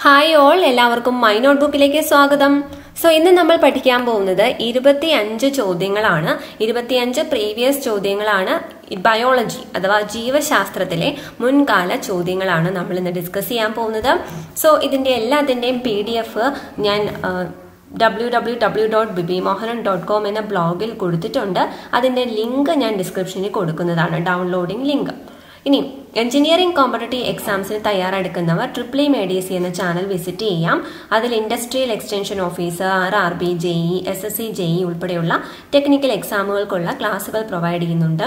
Hi all, എല്ലാവർക്കും my നോട്ട്ബുക്കിലേക്ക് സ്വാഗതം. So ഇന്ന് നമ്മൾ പഠിക്കാൻ പോകുന്നത് 25 ചോദ്യങ്ങളാണ്. 25 പ്രീവിയസ് ചോദ്യങ്ങളാണ്. ബയോളജി അഥവാ ജീവശാസ്ത്രത്തിലെ മുൻകാല ചോദ്യങ്ങളാണ് നമ്മൾ ഇന്ന് ഡിസ്കസ് ചെയ്യാൻ പോകുന്നത്. സോ ഇതിന്റെ എല്ലാത്തിന്റെയും PDF ഞാൻ www.bibimohanan.com എന്ന ബ്ലോഗിൽ കൊടുത്തിട്ടുണ്ട്. അതിന്റെ ലിങ്ക് ഞാൻ ഡിസ്ക്രിപ്ഷനിൽ കൊടുക്കുന്നതാണ്, ഡൗൺലോഡിംഗ് ലിങ്ക്. ഇനി എഞ്ചിനീയറിംഗ് കോമ്പറ്റേറ്റീവ് എക്സാംസിന് തയ്യാറെടുക്കുന്നവർ AAADC എന്ന ചാനൽ വിസിറ്റ് ചെയ്യാം. അതിൽ industrial extension officer, RRB, JEE, SSC, JEE ഉൾപ്പെടെയുള്ള ടെക്നിക്കൽ എക്സാമുകൾക്കുള്ള ക്ലാസുകൾ പ്രൊവൈഡ് ചെയ്യുന്നുണ്ട്.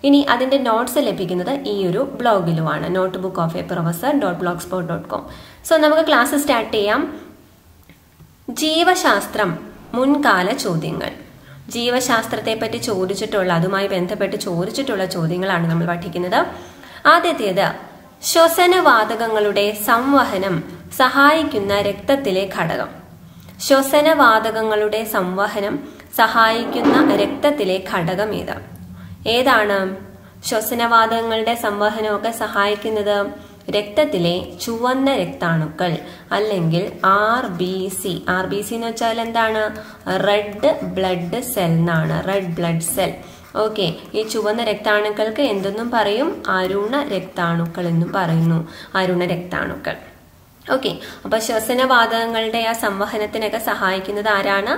ഇനി അതിന്റെ നോട്ട്സ് ലഭിക്കുന്നത് ഈ ഒരു ബ്ലോഗിലുമാണ്, notebookofeprofessor.blogspot.com. സോ നമുക്ക് ക്ലാസ് സ്റ്റാർട്ട് ചെയ്യാം. ജീവശാസ്ത്രം മുൻകാല ചോദ്യങ്ങൾ. ജീവശാസ്ത്രത്തെ പറ്റി ചോദിച്ചിട്ടുള്ള, അതുമായി ബന്ധപ്പെട്ട് ചോദിച്ചിട്ടുള്ള ചോദ്യങ്ങളാണ് നമ്മൾ പഠിക്കുന്നത്. ആദ്യത്തേത്, ശ്വസനവാതകങ്ങളുടെ സംവഹനം സഹായിക്കുന്ന രക്തത്തിലെ ഘടകം. ശ്വസനവാതകങ്ങളുടെ സംവഹനം സഹായിക്കുന്ന രക്തത്തിലെ ഘടകം ഏതാണ്? ശ്വസനവാതകങ്ങളുടെ സംവഹനമൊക്കെ സഹായിക്കുന്നത് രക്തത്തിലെ ചുവന്ന രക്താണുക്കൾ അല്ലെങ്കിൽ RBC. RBC എന്ന് വെച്ചാൽ എന്താണ്? റെഡ് ബ്ലഡ് സെൽ എന്നാണ്, റെഡ് ബ്ലഡ് സെൽ. ഓക്കെ, ഈ ചുവന്ന രക്താണുക്കൾക്ക് എന്തെന്നും പറയും? അരുണ രക്താണുക്കൾ എന്നും പറയുന്നു, അരുണ രക്താണുക്കൾ. ഓക്കെ, അപ്പൊ ശ്വസനവാതകങ്ങളുടെ ആ സംവഹനത്തിനൊക്കെ സഹായിക്കുന്നത് ആരാണ്?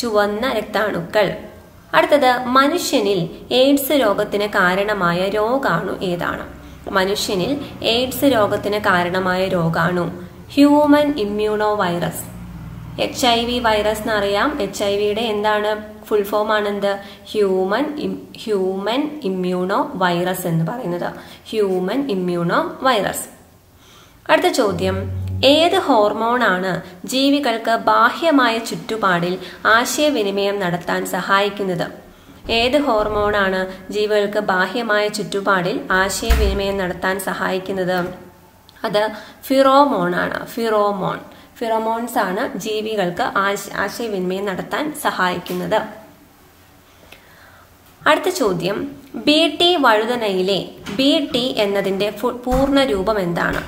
ചുവന്ന രക്താണുക്കൾ. അടുത്തത്, മനുഷ്യനിൽ എയ്ഡ്സ് രോഗത്തിന് കാരണമായ രോഗാണു ഏതാണ്? മനുഷ്യനിൽ എയ്ഡ്സ് രോഗത്തിന് കാരണമായ രോഗാണു human immuno virus. HIV virus എന്നറിയാം. HIV എന്താണ്? ഫുൾ ഫോം ആണെന്ത്? ഹ്യൂമൻ ഇമ്മ്യൂണോ വൈറസ് എന്ന് പറയുന്നത്, ഹ്യൂമൻ ഇമ്മ്യൂണോ വൈറസ്. അടുത്ത ചോദ്യം, ഏത് ഹോർമോണാണ് ജീവികൾക്ക് ബാഹ്യമായ ചുറ്റുപാടിൽ ആശയവിനിമയം നടത്താൻ സഹായിക്കുന്നത്? ഏത് ഹോർമോണാണ് ജീവികൾക്ക് ബാഹ്യമായ ചുറ്റുപാടിൽ ആശയവിനിമയം നടത്താൻ സഹായിക്കുന്നത്? അത് ഫിറോമോണാണ്. ഫിറോമോൺസ് ആണ് ജീവികൾക്ക് ആശയവിനിമയം നടത്താൻ സഹായിക്കുന്നത്. അടുത്ത ചോദ്യം, BT വഴുതനയിലെ BT എന്നതിന്റെ പൂർണ്ണ രൂപം എന്താണ്?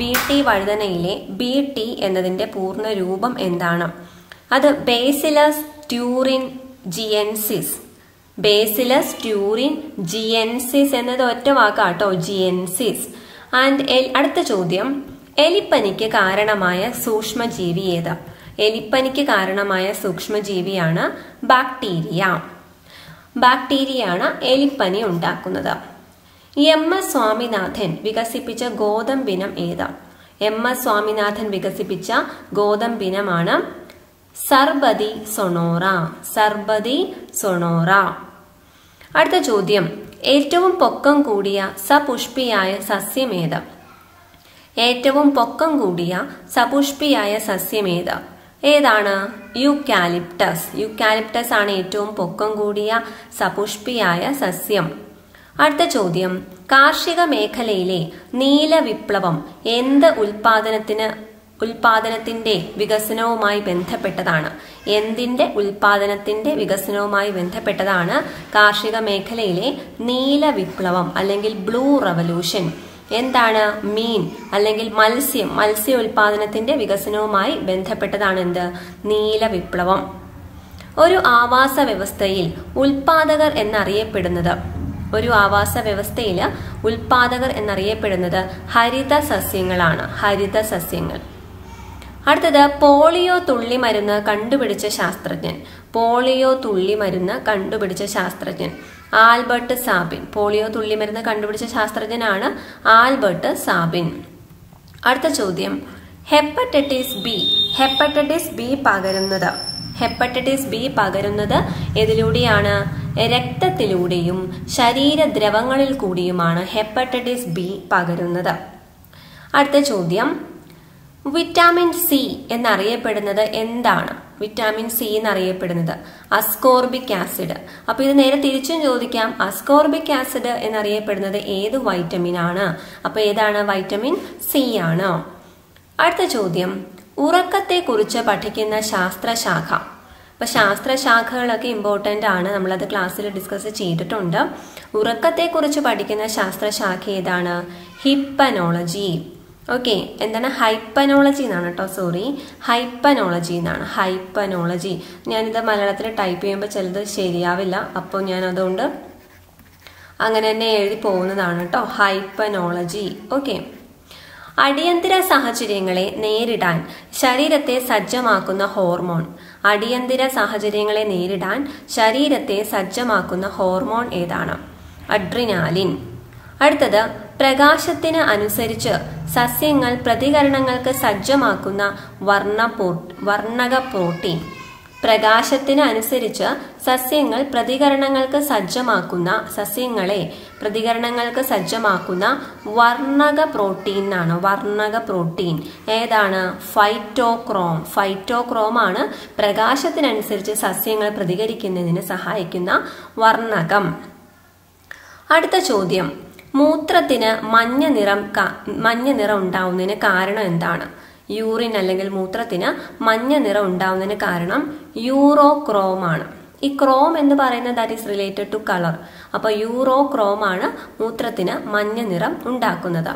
BT വഴുതനയിലെ BT എന്നതിന്റെ പൂർണ്ണ രൂപം എന്താണ്? അത് ബേസിലസ് ട്യൂറിൻ ജിയൻസിസ്. ബേസിലസ് ട്യൂറിൻ ജിയൻസിസ് എന്നത് ഒറ്റ വാക്കാട്ടോ, ജിയൻസിസ്. ആൻഡ് അടുത്ത ചോദ്യം, എലിപ്പനിക്ക് കാരണമായ സൂക്ഷ്മജീവി ഏത്? എലിപ്പനിക്ക് കാരണമായ സൂക്ഷ്മജീവിയാണ് ബാക്ടീരിയ. ബാക്ടീരിയയാണ് എലിപ്പനി ഉണ്ടാക്കുന്നത്. MS സ്വാമിനാഥൻ വികസിപ്പിച്ച ഗോതമ്പിനം ഏത്? MS സ്വാമിനാഥൻ വികസിപ്പിച്ച ഗോതമ്പിനമാണ് സർബതി സൊണോറ. സർബതി സൊണോറ. അടുത്ത ചോദ്യം, ഏറ്റവും പൊക്കം കൂടിയ സപുഷ്പിയായ സസ്യം ഏത്? ഏറ്റവും പൊക്കം കൂടിയ സപുഷ്പിയായ സസ്യം ഏതാണ്? യൂക്കാലിപ്റ്റസ്. യൂക്കാലിപ്റ്റസ് ആണ് ഏറ്റവും പൊക്കം കൂടിയ സപുഷ്പിയായ സസ്യം. അടുത്ത ചോദ്യം, കാർഷിക മേഖലയിലെ നീല വിപ്ലവം എന്ത് ഉൽപാദനത്തിന്റെ വികസനവുമായി ബന്ധപ്പെട്ടതാണ്? എന്തിന്റെ ഉൽപാദനത്തിന്റെ വികസനവുമായി ബന്ധപ്പെട്ടതാണ് കാർഷിക മേഖലയിലെ നീല വിപ്ലവം അല്ലെങ്കിൽ ബ്ലൂ റവല്യൂഷൻ? എന്താണ്? മീൻ അല്ലെങ്കിൽ മത്സ്യ ഉൽപാദനത്തിന്റെ വികസനവുമായി ബന്ധപ്പെട്ടതാണ് എന്ത്? നീല വിപ്ലവം. ഒരു ആവാസ വ്യവസ്ഥയിൽ ഉൽപാദകർ എന്നറിയപ്പെടുന്നത് ഹരിത സസ്യങ്ങളാണ്, ഹരിത സസ്യങ്ങൾ. അടുത്തത്, പോളിയോ തുള്ളിമരുന്ന് കണ്ടുപിടിച്ച ശാസ്ത്രജ്ഞൻ. പോളിയോ തുള്ളിമരുന്ന് കണ്ടുപിടിച്ച ശാസ്ത്രജ്ഞൻ ആൽബർട്ട് സാബിൻ. പോളിയോ തുള്ളിമരുന്ന് കണ്ടുപിടിച്ച ശാസ്ത്രജ്ഞനാണ് ആൽബർട്ട് സാബിൻ. അടുത്ത ചോദ്യം, ഹെപ്പറ്റൈറ്റിസ് ബി പകരുന്നത് എതിലൂടെയാണ്? രക്തത്തിലൂടെയും ശരീരദ്രവങ്ങളിൽ കൂടിയുമാണ് ഹെപ്പറ്റൈറ്റിസ് ബി പകരുന്നത്. അടുത്ത ചോദ്യം, വിറ്റാമിൻ സി എന്നറിയപ്പെടുന്നത് എന്താണ്? വിറ്റാമിൻ സി എന്നറിയപ്പെടുന്നത് അസ്കോർബിക് ആസിഡ്. അപ്പൊ ഇത് നേരെ തിരിച്ചും ചോദിക്കാം, അസ്കോർബിക് ആസിഡ് എന്നറിയപ്പെടുന്നത് ഏത് വൈറ്റമിൻ ആണ്? അപ്പൊ ഏതാണ്? വൈറ്റമിൻ സി ആണ്. അടുത്ത ചോദ്യം, ഉറക്കത്തെ കുറിച്ച് പഠിക്കുന്ന ശാസ്ത്രശാഖ. അപ്പൊ ശാസ്ത്രശാഖകളൊക്കെ ഇമ്പോർട്ടന്റ് ആണ്, നമ്മളത് ക്ലാസ്സിൽ ഡിസ്കസ് ചെയ്തിട്ടുണ്ട്. ഉറക്കത്തെ കുറിച്ച് പഠിക്കുന്ന ശാസ്ത്രശാഖ ഏതാണ്? ഹിപ്പനോളജി. ഓക്കെ, എന്താണ് ഹൈപ്പനോളജി എന്നാണ് കേട്ടോ, സോറി, ഹൈപ്പനോളജി എന്നാണ്, ഹൈപ്പനോളജി. ഞാനിത് മലയാളത്തിൽ ടൈപ്പ് ചെയ്യുമ്പോൾ ചിലത് ശരിയാവില്ല, അപ്പോൾ ഞാൻ അതുകൊണ്ട് അങ്ങനെ തന്നെ എഴുതി പോകുന്നതാണ് കേട്ടോ, ഹൈപ്പനോളജി. ഓക്കെ, അടിയന്തര സാഹചര്യങ്ങളെ നേരിടാൻ ശരീരത്തെ സജ്ജമാക്കുന്ന ഹോർമോൺ. അടിയന്തര സാഹചര്യങ്ങളെ നേരിടാൻ ശരീരത്തെ സജ്ജമാക്കുന്ന ഹോർമോൺ ഏതാണ്? അഡ്രിനാലിൻ. അടുത്തത്, പ്രകാശത്തിന് അനുസരിച്ച് സസ്യങ്ങൾ പ്രതികരണങ്ങൾക്ക് സജ്ജമാക്കുന്ന വർണ്ണക പ്രോട്ടീൻ. പ്രകാശത്തിന് അനുസരിച്ച് സസ്യങ്ങൾ പ്രതികരണങ്ങൾക്ക് സജ്ജമാക്കുന്ന വർണ്ണക പ്രോട്ടീൻ എന്നാണ്. വർണ്ണക പ്രോട്ടീൻ ഏതാണ്? ഫൈറ്റോക്രോം. ഫൈറ്റോക്രോം ആണ് പ്രകാശത്തിനനുസരിച്ച് സസ്യങ്ങൾ പ്രതികരിക്കുന്നതിന് സഹായിക്കുന്ന വർണ്ണകം. അടുത്ത ചോദ്യം, മൂത്രത്തിന് മഞ്ഞ നിറം ഉണ്ടാവുന്നതിന് കാരണം എന്താണ്? യൂറിൻ അല്ലെങ്കിൽ മൂത്രത്തിന് മഞ്ഞ നിറം ഉണ്ടാവുന്നതിന് കാരണം യൂറോക്രോം ആണ്. ഈ ക്രോം എന്ന് പറയുന്നത് that is related to colour. അപ്പൊ യൂറോക്രോം ആണ് മൂത്രത്തിന് മഞ്ഞ നിറം ഉണ്ടാക്കുന്നത്.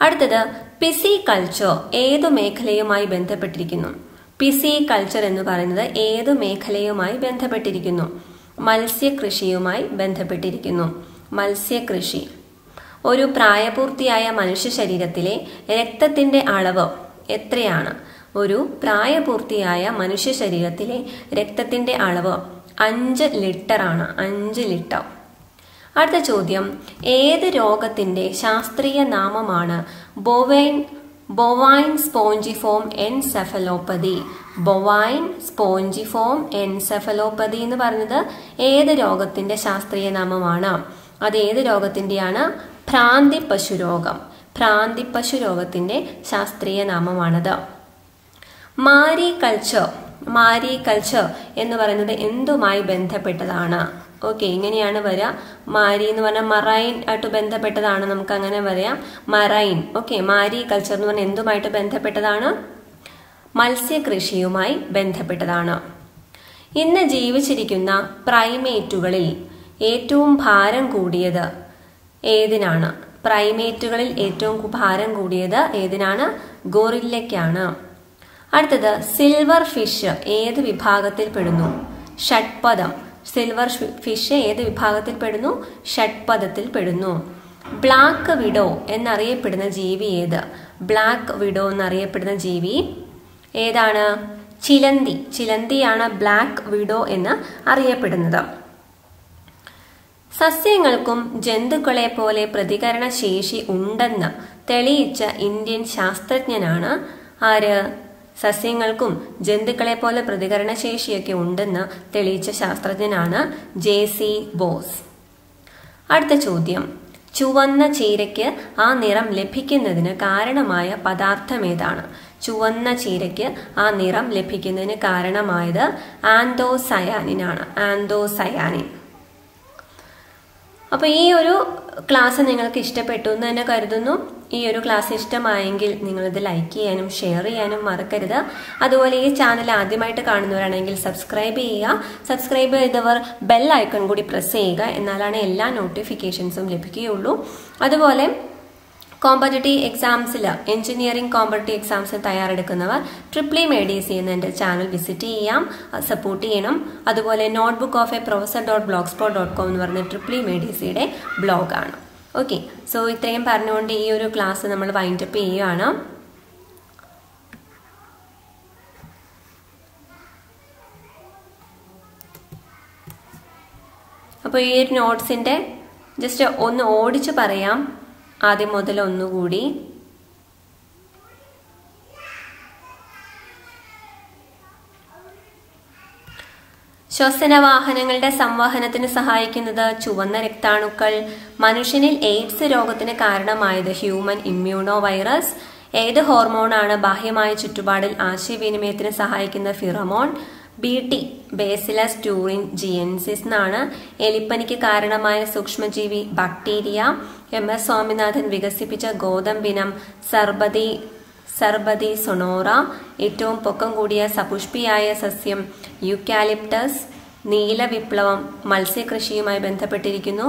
അടുത്തത്, പിസികൾച്ചർ ഏതു മേഖലയുമായി ബന്ധപ്പെട്ടിരിക്കുന്നു? പിസികൾച്ചർ എന്ന് പറയുന്നത് ഏതു മേഖലയുമായി ബന്ധപ്പെട്ടിരിക്കുന്നു? മത്സ്യകൃഷിയുമായി ബന്ധപ്പെട്ടിരിക്കുന്നു. മത്സ്യകൃഷി. ഒരു പ്രായപൂർത്തിയായ മനുഷ്യ ശരീരത്തിലെ രക്തത്തിന്റെ അളവ് എത്രയാണ്? ഒരു പ്രായപൂർത്തിയായ മനുഷ്യ ശരീരത്തിലെ രക്തത്തിന്റെ അളവ് 5 ലിറ്റർ ആണ്. 5 ലിറ്റർ. അടുത്ത ചോദ്യം, ഏത് രോഗത്തിന്റെ ശാസ്ത്രീയ നാമമാണ് bovine spongiform encephalopathy? Bovine spongiform encephalopathy എന്ന് പറയുന്നത് ഏത് രോഗത്തിന്റെ ശാസ്ത്രീയ നാമമാണ്? അത് ഏത് രോഗത്തിന്റെയാണ്? ഭ്രാന്തിപ്പശുരോഗം. ഭ്രാന്തിപ്പശുരോഗത്തിന്റെ ശാസ്ത്രീയ നാമമാണത്. മാരികൾച്ചർ എന്ന് പറയുന്നത് എന്തുമായി ബന്ധപ്പെട്ടതാണ്? ഓക്കെ, ഇങ്ങനെയാണ് വരിക. മാരി എന്ന് പറഞ്ഞാൽ മറൈൻ ആയിട്ട് ബന്ധപ്പെട്ടതാണ്, നമുക്ക് അങ്ങനെ പറയാം, മറൈൻ. ഓക്കെ, മാരികൾച്ചർ എന്ന് പറഞ്ഞാൽ എന്തുമായിട്ട് ബന്ധപ്പെട്ടതാണ്? മത്സ്യകൃഷിയുമായി ബന്ധപ്പെട്ടതാണ്. ഇന്ന് ജീവിച്ചിരിക്കുന്ന പ്രൈമേറ്റുകളിൽ ഏറ്റവും ഭാരം കൂടിയത് ഏതിനാണ്? പ്രൈമേറ്റുകളിൽ ഏറ്റവും ഭാരം കൂടിയത് ഏതിനാണ്? ഗോറില്ലയ്ക്കാണ്. അടുത്തത്, സിൽവർ ഫിഷ് ഏത് വിഭാഗത്തിൽ പെടുന്നു? ഷഡ്പദം. സിൽവർ ഫിഷ് ഏത് വിഭാഗത്തിൽ പെടുന്നു? ഷഡ്പദത്തിൽ പെടുന്നു. ബ്ലാക്ക് വിഡോ എന്നറിയപ്പെടുന്ന ജീവി ഏത്? ബ്ലാക്ക് വിഡോ എന്നറിയപ്പെടുന്ന ജീവി ഏതാണ്? ചിലന്തി. ചിലന്തിയാണ് ബ്ലാക്ക് വിഡോ എന്ന് അറിയപ്പെടുന്നത്. സസ്യങ്ങൾക്കും ജന്തുക്കളെ പോലെ പ്രതികരണ ശേഷി ഉണ്ടെന്ന് തെളിയിച്ച ഇന്ത്യൻ ശാസ്ത്രജ്ഞനാണ് ആര്? സസ്യങ്ങൾക്കും ജന്തുക്കളെ പോലെ പ്രതികരണ ശേഷിയൊക്കെ ഉണ്ടെന്ന് തെളിയിച്ച ശാസ്ത്രജ്ഞനാണ് ജെ.സി. ബോസ്. അടുത്ത ചോദ്യം, ചുവന്ന ചീരയ്ക്ക് ആ നിറം ലഭിക്കുന്നതിന് കാരണമായ പദാർത്ഥം ഏതാണ്? ചുവന്ന ചീരയ്ക്ക് ആ നിറം ലഭിക്കുന്നതിന് കാരണമായത് ആന്തോസയാനിൻ ആണ്. ആന്തോസയാനിൻ. അപ്പൊ ഈ ഒരു ക്ലാസ് നിങ്ങൾക്ക് ഇഷ്ടപ്പെട്ടു എന്ന് തന്നെ കരുതുന്നു. ഈ ഒരു ക്ലാസ് ഇഷ്ടമായെങ്കിൽ നിങ്ങളിത് ലൈക്ക് ചെയ്യാനും ഷെയർ ചെയ്യാനും മറക്കരുത്. അതുപോലെ ഈ ചാനൽ ആദ്യമായിട്ട് കാണുന്നവരാണെങ്കിൽ സബ്സ്ക്രൈബ് ചെയ്യുക. സബ്സ്ക്രൈബ് ചെയ്തവർ ബെൽ ഐക്കൺ കൂടി പ്രസ് ചെയ്യുക, എന്നാലാണ് എല്ലാ നോട്ടിഫിക്കേഷൻസും ലഭിക്കുകയുള്ളൂ. അതുപോലെ കോമ്പറ്റേറ്റീവ് എക്സാംസിൽ, എഞ്ചിനീയറിംഗ് കോമ്പറ്റേറ്റീവ് എക്സാംസിൽ തയ്യാറെടുക്കുന്നവർ TRIPLE എന്ന എൻ്റെ ചാനൽ വിസിറ്റ് ചെയ്യാം, സപ്പോർട്ട് ചെയ്യണം. അതുപോലെ നോട്ട്ബുക്ക് ഓഫ് എ professor.blogspot.com എന്ന് പറഞ്ഞ TRIPLE ബ്ലോഗാണ്. ഓക്കെ, സോ ഇത്രയും പറഞ്ഞുകൊണ്ട് ഈ ഒരു ക്ലാസ് നമ്മൾ വൈൻഡപ്പ് ചെയ്യുകയാണ്. അപ്പോൾ ഈ ഒരു നോട്ട്സിൻ്റെ ജസ്റ്റ് ഒന്ന് ഓടിച്ച് പറയാം ആദ്യം മുതൽ ഒന്നുകൂടി. ശ്വസനവാഹനങ്ങളുടെ സംവഹനത്തിന് സഹായിക്കുന്നത് ചുവന്ന രക്താണുക്കൾ. മനുഷ്യനിൽ എയ്ഡ്സ് രോഗത്തിന് കാരണമായത് ഹ്യൂമൻ ഇമ്മ്യൂണോ വൈറസ്. ഏത് ഹോർമോണാണ് ബാഹ്യമായ ചുറ്റുപാടിൽ ആശയവിനിമയത്തിന് സഹായിക്കുന്ന ഫിറമോൺ? BT, ബേസിലസ് ടൂറിൻജിയൻസിസ് എന്നാണ്. എലിപ്പനിക്ക് കാരണമായ സൂക്ഷ്മജീവി ബാക്ടീരിയ. MS സ്വാമിനാഥൻ വികസിപ്പിച്ച ഗോതമ്പിനം സർബതി സൊണോറ. ഏറ്റവും പൊക്കം കൂടിയ സപുഷ്പിയായ സസ്യം യൂക്കാലിപ്റ്റസ്. നീല വിപ്ലവം മത്സ്യകൃഷിയുമായി ബന്ധപ്പെട്ടിരിക്കുന്നു.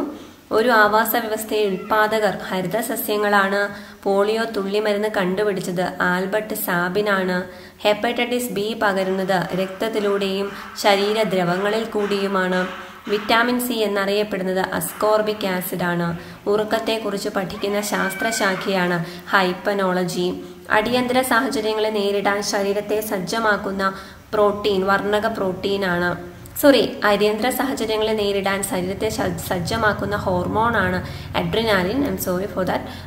ഒരു ആവാസ വ്യവസ്ഥയിൽ ഉൽപാദകർ ഹരിതസസ്യങ്ങളാണ്. പോളിയോ തുള്ളിമരുന്ന് കണ്ടുപിടിച്ചത് ആൽബർട്ട് സാബിനാണ്. ഹെപ്പറ്റൈറ്റിസ് ബി പകരുന്നത് രക്തത്തിലൂടെയും ശരീരദ്രവങ്ങളിൽ കൂടിയുമാണ്. വിറ്റാമിൻ സി എന്നറിയപ്പെടുന്നത് അസ്കോർബിക് ആസിഡ് ആണ്. ഉറക്കത്തെക്കുറിച്ച് പഠിക്കുന്ന ശാസ്ത്രശാഖയാണ് ഹൈപ്പനോളജി. അടിയന്തര സാഹചര്യങ്ങളെ നേരിടാൻ ശരീരത്തെ സജ്ജമാക്കുന്ന പ്രോട്ടീൻ വർണ്ണക പ്രോട്ടീനാണ്. അടിയന്തര സാഹചര്യങ്ങളെ നേരിടാൻ ശരീരത്തെ സജ്ജമാക്കുന്ന ഹോർമോണാണ് അഡ്രിനാലിൻ.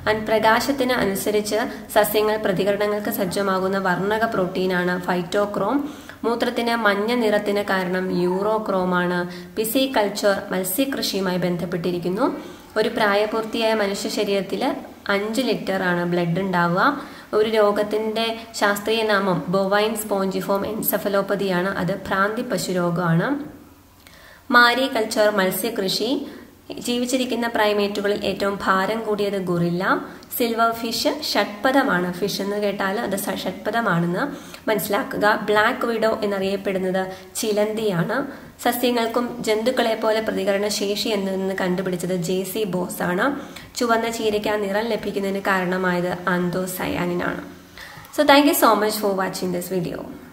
ആൻഡ് പ്രകാശത്തിന് അനുസരിച്ച് സസ്യങ്ങൾ പ്രതികരണങ്ങൾക്ക് സജ്ജമാകുന്ന വർണ്ണക പ്രോട്ടീനാണ് ഫൈറ്റോക്രോം. മൂത്രത്തിന് മഞ്ഞ നിറത്തിന് കാരണം യൂറോക്രോമാണ്. പിസികൾച്ചർ മത്സ്യകൃഷിയുമായി ബന്ധപ്പെട്ടിരിക്കുന്നു. ഒരു പ്രായപൂർത്തിയായ മനുഷ്യ ശരീരത്തിൽ 5 ലിറ്റർ ആണ് ബ്ലഡ് ഉണ്ടാവുക. ഒരു രോഗത്തിന്റെ ശാസ്ത്രീയ നാമം ബൊവൈൻ സ്പോഞ്ചിഫോം എൻസെഫലോപ്പതിയാണ്. അത് ഭ്രാന്തി പശുരോഗമാണ്. മാരികൾച്ചർ മത്സ്യകൃഷി. ജീവിച്ചിരിക്കുന്ന പ്രൈമേറ്റുകളിൽ ഏറ്റവും ഭാരം കൂടിയത് ഗൊറില്ല. സിൽവർ ഫിഷ് ഷഡ്പദമാണ്. ഫിഷ് എന്ന് കേട്ടാൽ അത് ഷഡ്പദമാണെന്ന് മനസ്സിലാക്കുക. ബ്ലാക്ക് വിഡോ എന്നറിയപ്പെടുന്നത് ചിലന്തിയാണ്. സസ്യങ്ങൾക്കും ജന്തുക്കളെ പോലെ പ്രതികരണ ശേഷി എന്ന് കണ്ടുപിടിച്ചത് JC ബോസ് ആണ്. ചുവന്ന ചീരയ്ക്ക് നിറം ലഭിക്കുന്നതിന് കാരണമായത് ആന്തോസയാനിൻ ആണ്. So thank you so much for watching this video.